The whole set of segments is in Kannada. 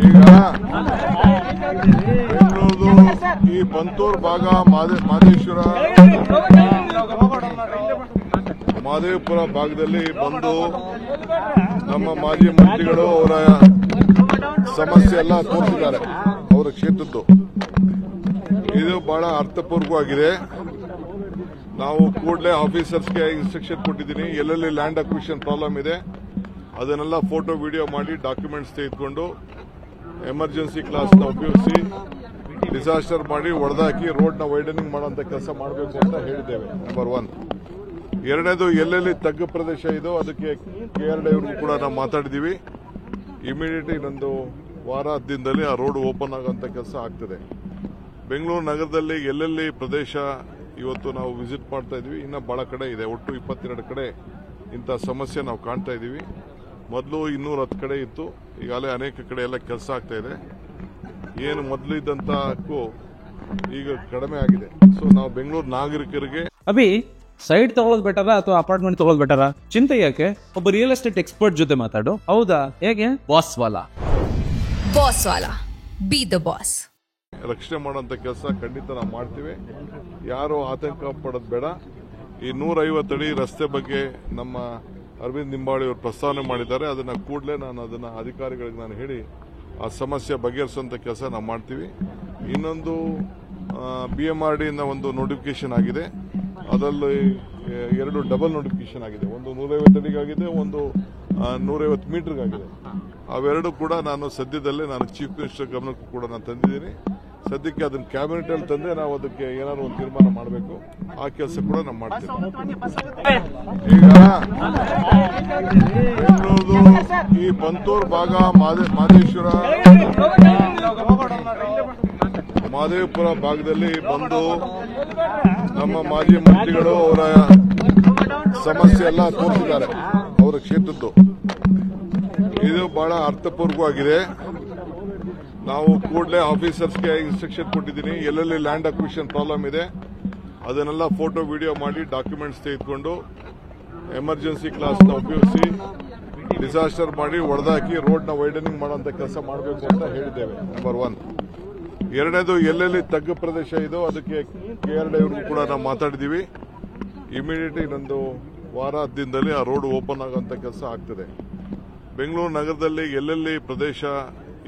ಈಗ ಬೆಂಗಳೂರು ಈ ಬಂತೂರು ಭಾಗ ಮಾದೇವಪುರ ಭಾಗದಲ್ಲಿ ಬಂದು ನಮ್ಮ ಮಾಜಿ ಮಂತ್ರಿಗಳು ಅವರ ಸಮಸ್ಯೆ ಎಲ್ಲ ತೋರಿಸಿದ್ದಾರೆ ಅವರ ಕ್ಷೇತ್ರದ್ದು. ಇದು ಬಹಳ ಅರ್ಥಪೂರ್ವಕವಾಗಿದೆ. ನಾವು ಕೂಡಲೇ ಆಫೀಸರ್ಸ್ಗೆ ಇನ್ಸ್ಟ್ರಕ್ಷನ್ ಕೊಟ್ಟಿದ್ದೀನಿ. ಎಲ್ಲೆಲ್ಲಿ ಲ್ಯಾಂಡ್ ಅಕ್ವಿಷನ್ ಪ್ರಾಬ್ಲಮ್ ಇದೆ ಅದನ್ನೆಲ್ಲ ಫೋಟೋ ವಿಡಿಯೋ ಮಾಡಿ ಡಾಕ್ಯುಮೆಂಟ್ಸ್ ತೆಗೆದುಕೊಂಡು ಎಮರ್ಜೆನ್ಸಿ ಕ್ಲಾಸ್ನ ಉಪಯೋಗಿಸಿ ಡಿಸಾಸ್ಟರ್ ಮಾಡಿ ಹೊಡೆದಾಕಿ ರೋಡ್ನ ವೈಡನಿಂಗ್ ಮಾಡುವಂತ ಕೆಲಸ ಮಾಡಬೇಕು ಅಂತ ಹೇಳಿದ್ದೇವೆ. ನಂಬರ್ 1. ಎರಡನೇದು, ಎಲ್ಲೆಲ್ಲಿ ತಗ್ಗು ಪ್ರದೇಶ ಇದೋ ಅದಕ್ಕೆ KRD ಅವ್ರಿಗೂ ಕೂಡ ನಾವು ಮಾತಾಡಿದೀವಿ. ಇಮಿಡಿಯೇಟ್ಲಿ ಇನ್ನೊಂದು ವಾರ ದಿನದಲ್ಲಿ ಆ ರೋಡ್ ಓಪನ್ ಆಗುವಂತ ಕೆಲಸ ಆಗ್ತದೆ. ಬೆಂಗಳೂರು ನಗರದಲ್ಲಿ ಎಲ್ಲೆಲ್ಲಿ ಪ್ರದೇಶ ಇವತ್ತು ನಾವು ವಿಸಿಟ್ ಮಾಡ್ತಾ ಇದೀವಿ, ಇನ್ನ ಬಹಳ ಕಡೆ ಇದೆ. ಒಟ್ಟು 22 ಕಡೆ ಇಂಥ ಸಮಸ್ಯೆ ನಾವು ಕಾಣ್ತಾ ಇದೀವಿ. ಮೊದಲು 210 ಕಡೆ ಇತ್ತು, ಈಗಾಗಲೇ ಅನೇಕ ಕಡೆ ಎಲ್ಲ ಕೆಲಸ ಆಗ್ತಾ ಇದೆ. ಏನು ಮೊದಲು ಇದ್ದಂತಕ್ಕೂ ಈಗ ಕಡಿಮೆ ಆಗಿದೆ. ಸೊ ನಾವು ಬೆಂಗಳೂರು ನಾಗರಿಕರಿಗೆ ಅಭಿ ಸೈಡ್ ತಗೊಳ್ಳೋದು ಬೆಟರ ಅಥವಾ ಅಪಾರ್ಟ್ಮೆಂಟ್ ತಗೊಳ್ಳೋದು ಬೆಟರ? ಚಿಂತೆ ಯಾಕೆ, ಒಬ್ಬ ರಿಯಲ್ ಎಸ್ಟೇಟ್ ಎಕ್ಸ್ಪರ್ಟ್ ಜೊತೆ ಮಾತಾಡು. ಹೌದಾ? ಹೇಗೆ? Boss Vala B the boss. ರಕ್ಷಣೆ ಮಾಡುವಂತ ಕೆಲಸ ಖಂಡಿತ ನಾವು ಮಾಡ್ತೀವಿ. ಯಾರು ಆತಂಕ ಪಡೋದು ಬೇಡ. ಈ 150 ಅಡಿ ರಸ್ತೆ ಬಗ್ಗೆ ನಮ್ಮ ಅರವಿಂದ್ ನಿಂಬಾಳಿ ಅವರು ಪ್ರಸ್ತಾವನೆ ಮಾಡಿದ್ದಾರೆ. ಅದನ್ನ ಕೂಡಲೇ ನಾನು ಅದನ್ನ ಅಧಿಕಾರಿಗಳಿಗೆ ನಾನು ಹೇಳಿ ಆ ಸಮಸ್ಯೆ ಬಗೆಹರಿಸುವಂತ ಕೆಲಸ ನಾವು ಮಾಡ್ತೀವಿ. ಇನ್ನೊಂದು BMRD ಇಂದ ಒಂದು ನೋಟಿಫಿಕೇಶನ್ ಆಗಿದೆ. ಅದರಲ್ಲಿ 2 ಡಬಲ್ ನೋಟಿಫಿಕೇಶನ್ ಆಗಿದೆ. ಒಂದು 150 ಅಡಿಗಾಗಿದೆ, ಒಂದು 150 ಮೀಟರ್ಗಾಗಿದೆ. ಅವೆರಡು ಕೂಡ ನಾನು ಸದ್ಯದಲ್ಲೇ ಚೀಫ್ ಮಿನಿಸ್ಟರ್ ಗಮನಕ್ಕೂ ಕೂಡ ನಾನು ತಂದಿದ್ದೀನಿ. ಸದ್ಯಕ್ಕೆ ಅದನ್ನ ಕ್ಯಾಬಿನೆಟ್ ಅಲ್ಲಿ ತಂದೆ ನಾವು ಅದಕ್ಕೆ ಏನಾದ್ರು ಒಂದು ತೀರ್ಮಾನ ಮಾಡಬೇಕು. ಆ ಕೆಲಸ ಕೂಡ ನಾವು ಮಾಡ್ತೀವಿ. ಈಗ ಬೆಂಗಳೂರು ಈ ಬಂತೂರು ಭಾಗ ಮಾದೇವಪುರ ಭಾಗದಲ್ಲಿ ಬಂದು ನಮ್ಮ ಮಾಜಿ ಮಂತ್ರಿಗಳು ಅವರ ಸಮಸ್ಯೆ ಎಲ್ಲ ತೋರಿಸಿದ್ದಾರೆ ಅವರ ಕ್ಷೇತ್ರದ್ದು. ಇದು ಬಹಳ ಅರ್ಥಪೂರ್ವಕವಾಗಿದೆ. ನಾವು ಕೂಡಲೇ ಆಫೀಸರ್ಸ್ಗೆ ಇನ್ಸ್ಟ್ರಕ್ಷನ್ ಕೊಟ್ಟಿದ್ದೀನಿ. ಎಲ್ಲೆಲ್ಲಿ ಲ್ಯಾಂಡ್ ಅಕ್ವಿಷನ್ ಪ್ರಾಬ್ಲಮ್ ಇದೆ ಅದನ್ನೆಲ್ಲ ಫೋಟೋ ವಿಡಿಯೋ ಮಾಡಿ ಡಾಕ್ಯುಮೆಂಟ್ಸ್ ತೆಗೆದುಕೊಂಡು ಎಮರ್ಜೆನ್ಸಿ ಕ್ಲಾಸ್ನ ಉಪಯೋಗಿಸಿ ಡಿಸಾಸ್ಟರ್ ಮಾಡಿ ಹೊಡೆದಾಕಿ ರೋಡ್ನ ವೈಡನಿಂಗ್ ಮಾಡುವಂತ ಕೆಲಸ ಮಾಡಬೇಕು ಅಂತ ಹೇಳಿದ್ದೇವೆ. ನಂಬರ್ 1. ಎರಡನೇದು, ಎಲ್ಲೆಲ್ಲಿ ತಗ್ಗು ಪ್ರದೇಶ ಇದೋ ಅದಕ್ಕೆ KRD ಅವ್ರಿಗೂ ಕೂಡ ನಾವು ಮಾತಾಡಿದೀವಿ. ಇಮಿಡಿಯೇಟ್ಲಿ ಇನ್ನೊಂದು ವಾರ ದಿನದಲ್ಲಿ ಆ ರೋಡ್ ಓಪನ್ ಆಗುವಂತ ಕೆಲಸ ಆಗ್ತದೆ. ಬೆಂಗಳೂರು ನಗರದಲ್ಲಿ ಎಲ್ಲೆಲ್ಲಿ ಪ್ರದೇಶ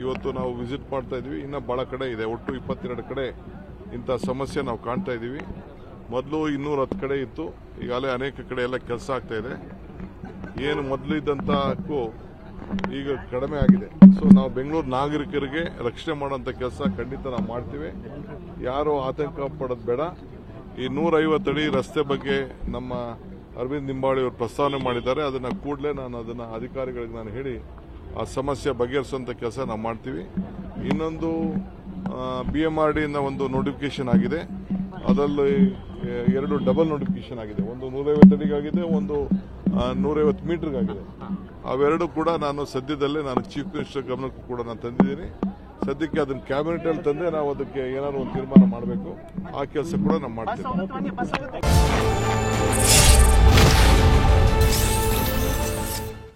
ಇವತ್ತು ನಾವು ವಿಸಿಟ್ ಮಾಡ್ತಾ ಇದೀವಿ, ಇನ್ನ ಬಹಳ ಕಡೆ ಇದೆ. ಒಟ್ಟು 22 ಕಡೆ ಇಂಥ ಸಮಸ್ಯೆ ನಾವು ಕಾಣ್ತಾ ಇದೀವಿ. ಮೊದಲು 210 ಕಡೆ ಇತ್ತು, ಈಗಾಗಲೇ ಅನೇಕ ಕಡೆ ಎಲ್ಲ ಕೆಲಸ ಆಗ್ತಾ ಇದೆ. ಏನು ಮೊದಲು ಇದ್ದಂತಕ್ಕೂ ಈಗ ಕಡಿಮೆ ಆಗಿದೆ. ಸೊ ನಾವು ಬೆಂಗಳೂರು ನಾಗರಿಕರಿಗೆ ರಕ್ಷಣೆ ಮಾಡುವಂತ ಕೆಲಸ ಖಂಡಿತ ನಾವು ಮಾಡ್ತೀವಿ. ಯಾರು ಆತಂಕ ಪಡೋದು ಬೇಡ. ಈ 150 ಅಡಿ ರಸ್ತೆ ಬಗ್ಗೆ ನಮ್ಮ ಅರವಿಂದ್ ನಿಂಬಾಳಿ ಅವರು ಪ್ರಸ್ತಾವನೆ ಮಾಡಿದ್ದಾರೆ. ಅದನ್ನ ಕೂಡಲೇ ನಾನು ಅದನ್ನ ಅಧಿಕಾರಿಗಳಿಗೆ ನಾನು ಹೇಳಿ ಆ ಸಮಸ್ಯೆ ಬಗೆಹರಿಸುವಂತ ಕೆಲಸ ನಾವು ಮಾಡ್ತೀವಿ. ಇನ್ನೊಂದು BMRD ಇಂದ ಒಂದು ನೋಟಿಫಿಕೇಶನ್ ಆಗಿದೆ. ಅದರಲ್ಲಿ 2 ಡಬಲ್ ನೋಟಿಫಿಕೇಶನ್ ಆಗಿದೆ. ಒಂದು 150 ಅಡಿಗಾಗಿದೆ, ಒಂದು 150 ಮೀಟರ್ಗಾಗಿದೆ. ಅವೆರಡು ಕೂಡ ನಾನು ಸದ್ಯದಲ್ಲೇ ಚೀಫ್ ಮಿನಿಸ್ಟರ್ ಗಮನಕ್ಕೂ ಕೂಡ ನಾನು ತಂದಿದ್ದೀನಿ. ಸದ್ಯಕ್ಕೆ ಅದನ್ನ ಕ್ಯಾಬಿನೆಟ್ ಅಲ್ಲಿ ತಂದೆ ನಾವು ಅದಕ್ಕೆ ಏನಾದ್ರು ಒಂದು ತೀರ್ಮಾನ ಮಾಡಬೇಕು. ಆ ಕೆಲಸ ಕೂಡ ನಾವು ಮಾಡ್ತೀವಿ.